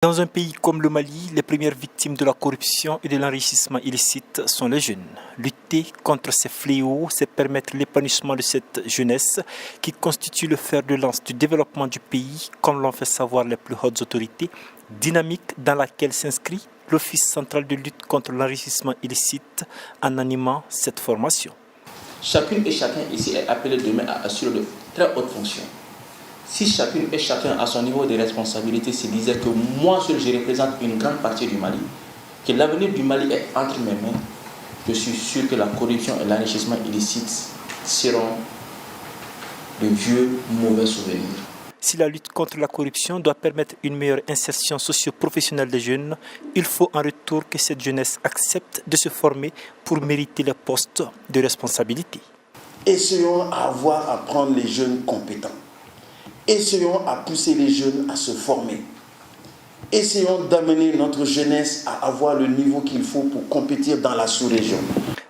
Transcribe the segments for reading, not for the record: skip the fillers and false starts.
Dans un pays comme le Mali, les premières victimes de la corruption et de l'enrichissement illicite sont les jeunes. Lutter contre ces fléaux, c'est permettre l'épanouissement de cette jeunesse qui constitue le fer de lance du développement du pays, comme l'ont fait savoir les plus hautes autorités, dynamique dans laquelle s'inscrit l'Office central de lutte contre l'enrichissement illicite en animant cette formation. Chacune et chacun ici est appelé demain à assurer de très hautes fonctions. Si chacune et chacun à son niveau de responsabilité se disait que moi seul je représente une grande partie du Mali, que l'avenir du Mali est entre mes mains, je suis sûr que la corruption et l'enrichissement illicite seront de vieux mauvais souvenirs. Si la lutte contre la corruption doit permettre une meilleure insertion socio-professionnelle des jeunes, il faut en retour que cette jeunesse accepte de se former pour mériter les postes de responsabilité. Essayons à prendre les jeunes compétents. Essayons à pousser les jeunes à se former. Essayons d'amener notre jeunesse à avoir le niveau qu'il faut pour compétir dans la sous-région.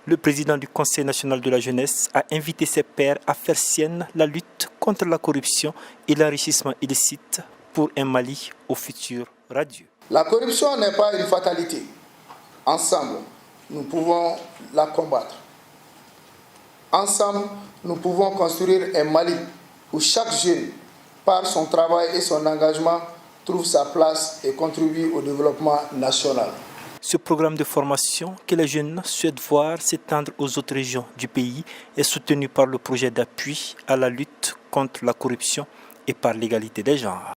Le président du Conseil national de la jeunesse a invité ses pairs à faire sienne la lutte contre la corruption et l'enrichissement illicite pour un Mali au futur radieux. La corruption n'est pas une fatalité. Ensemble, nous pouvons la combattre. Ensemble, nous pouvons construire un Mali où chaque jeune, par son travail et son engagement, trouve sa place et contribue au développement national. Ce programme de formation que les jeunes souhaitent voir s'étendre aux autres régions du pays est soutenu par le projet d'appui à la lutte contre la corruption et par l'égalité des genres.